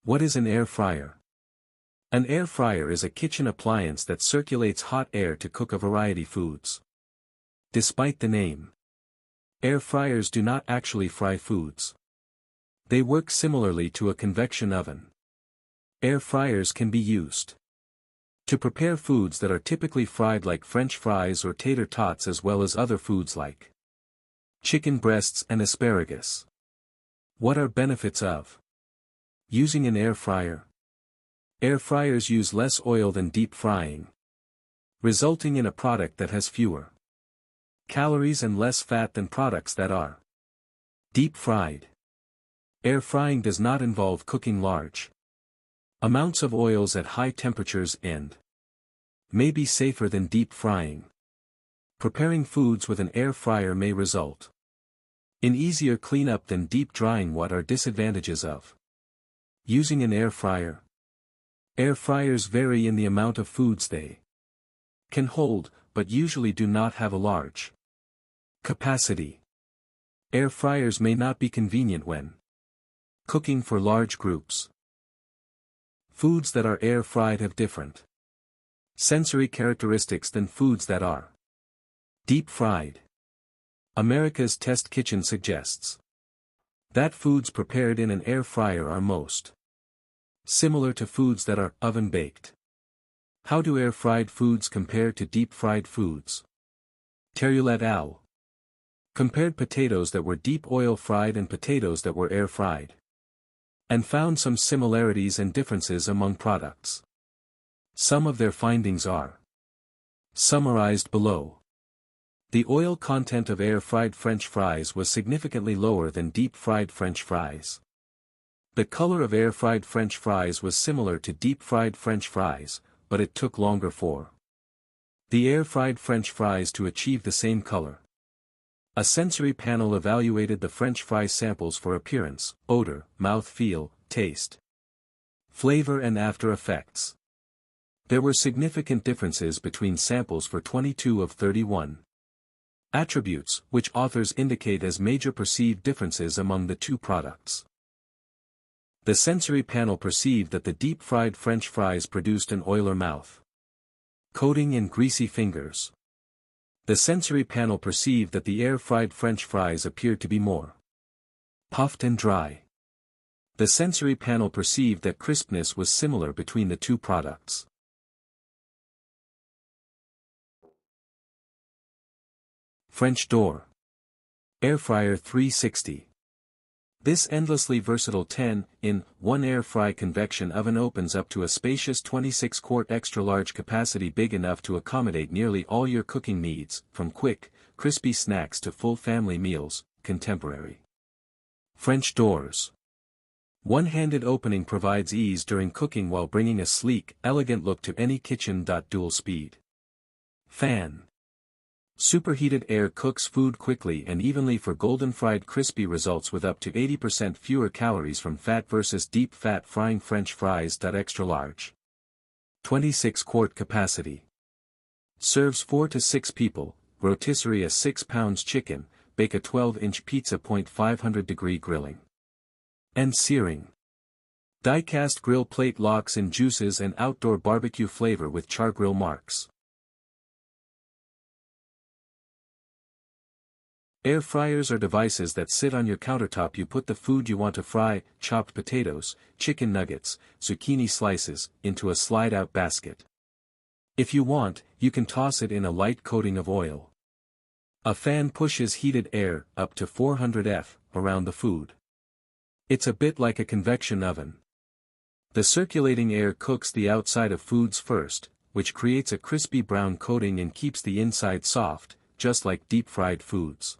What is an air fryer? An air fryer is a kitchen appliance that circulates hot air to cook a variety foods. Despite the name, air fryers do not actually fry foods. They work similarly to a convection oven. Air fryers can be used to prepare foods that are typically fried like French fries or tater tots, as well as other foods like chicken breasts and asparagus. What are benefits of using an air fryer? Air fryers use less oil than deep frying, resulting in a product that has fewer calories and less fat than products that are deep fried. Air frying does not involve cooking large amounts of oils at high temperatures and may be safer than deep frying. Preparing foods with an air fryer may result in easier cleanup than deep drying. What are disadvantages of using an air fryer? Air fryers vary in the amount of foods they can hold, but usually do not have a large capacity. Air fryers may not be convenient when cooking for large groups. Foods that are air fried have different sensory characteristics than foods that are deep fried. America's Test Kitchen suggests that foods prepared in an air fryer are most similar to foods that are oven-baked. How do air-fried foods compare to deep-fried foods? Terriot et al. Compared potatoes that were deep oil-fried and potatoes that were air-fried, and found some similarities and differences among products. Some of their findings are summarized below. The oil content of air-fried French fries was significantly lower than deep-fried French fries. The color of air-fried French fries was similar to deep-fried French fries, but it took longer for the air-fried French fries to achieve the same color. A sensory panel evaluated the French fry samples for appearance, odor, mouth feel, taste, flavor and after effects. There were significant differences between samples for 22 of 31 attributes, which authors indicate as major perceived differences among the two products. The sensory panel perceived that the deep-fried French fries produced an oiler mouth coating and greasy fingers. The sensory panel perceived that the air-fried French fries appeared to be more puffed and dry. The sensory panel perceived that crispness was similar between the two products. French door. Air fryer 360. This endlessly versatile 10-in-1 air-fry convection oven opens up to a spacious 26-quart extra-large capacity big enough to accommodate nearly all your cooking needs, from quick, crispy snacks to full family meals. Contemporary French doors. One-handed opening provides ease during cooking while bringing a sleek, elegant look to any kitchen. Dual speed fan. Superheated air cooks food quickly and evenly for golden-fried crispy results with up to 80% fewer calories from fat versus deep fat frying French fries. Extra large. 26-quart capacity. Serves 4 to 6 people, rotisserie a 6 pounds chicken, bake a 12-inch pizza. 500-degree grilling and searing. Die-cast grill plate locks in juices and outdoor barbecue flavor with char grill marks. Air fryers are devices that sit on your countertop. You put the food you want to fry, chopped potatoes, chicken nuggets, zucchini slices, into a slide-out basket. If you want, you can toss it in a light coating of oil. A fan pushes heated air, up to 400 F, around the food. It's a bit like a convection oven. The circulating air cooks the outside of foods first, which creates a crispy brown coating and keeps the inside soft, just like deep-fried foods.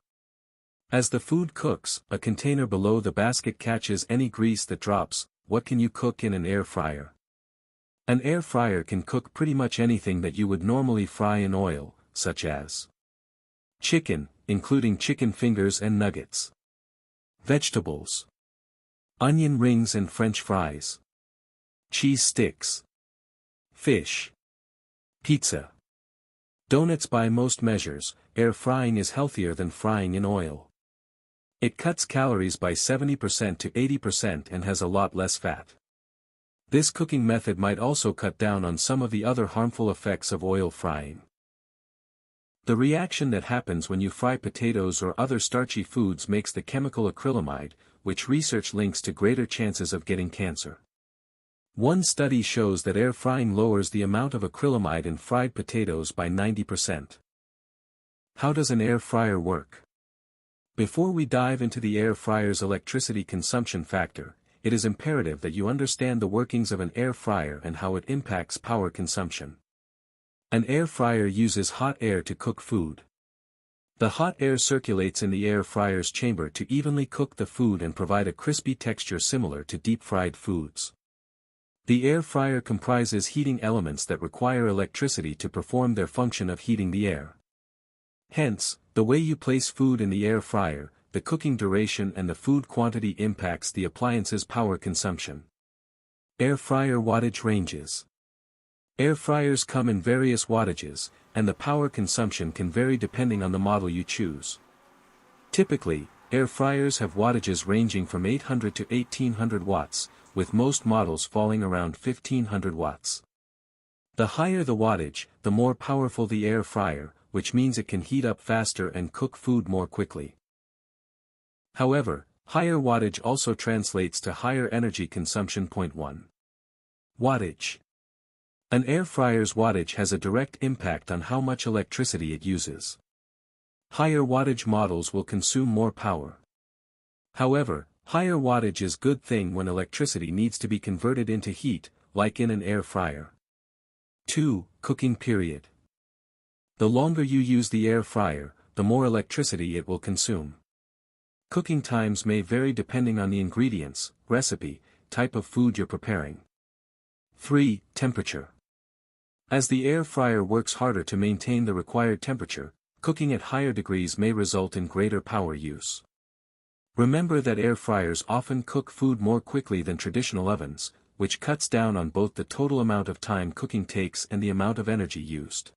As the food cooks, a container below the basket catches any grease that drops. What can you cook in an air fryer? An air fryer can cook pretty much anything that you would normally fry in oil, such as chicken, including chicken fingers and nuggets, vegetables, onion rings and French fries, cheese sticks, fish, pizza, donuts. By most measures, air frying is healthier than frying in oil. It cuts calories by 70% to 80% and has a lot less fat. This cooking method might also cut down on some of the other harmful effects of oil frying. The reaction that happens when you fry potatoes or other starchy foods makes the chemical acrylamide, which research links to greater chances of getting cancer. One study shows that air frying lowers the amount of acrylamide in fried potatoes by 90%. How does an air fryer work? Before we dive into the air fryer's electricity consumption factor, it is imperative that you understand the workings of an air fryer and how it impacts power consumption. An air fryer uses hot air to cook food. The hot air circulates in the air fryer's chamber to evenly cook the food and provide a crispy texture similar to deep-fried foods. The air fryer comprises heating elements that require electricity to perform their function of heating the air. Hence, the way you place food in the air fryer, the cooking duration and the food quantity impacts the appliance's power consumption. Air fryer wattage ranges. Air fryers come in various wattages, and the power consumption can vary depending on the model you choose. Typically, air fryers have wattages ranging from 800 to 1800 watts, with most models falling around 1500 watts. The higher the wattage, the more powerful the air fryer, which means it can heat up faster and cook food more quickly. However, higher wattage also translates to higher energy consumption. 1. Wattage. An air fryer's wattage has a direct impact on how much electricity it uses. Higher wattage models will consume more power. However, higher wattage is a good thing when electricity needs to be converted into heat, like in an air fryer. 2. Cooking period. The longer you use the air fryer, the more electricity it will consume. Cooking times may vary depending on the ingredients, recipe, type of food you're preparing. 3. Temperature. As the air fryer works harder to maintain the required temperature, cooking at higher degrees may result in greater power use. Remember that air fryers often cook food more quickly than traditional ovens, which cuts down on both the total amount of time cooking takes and the amount of energy used.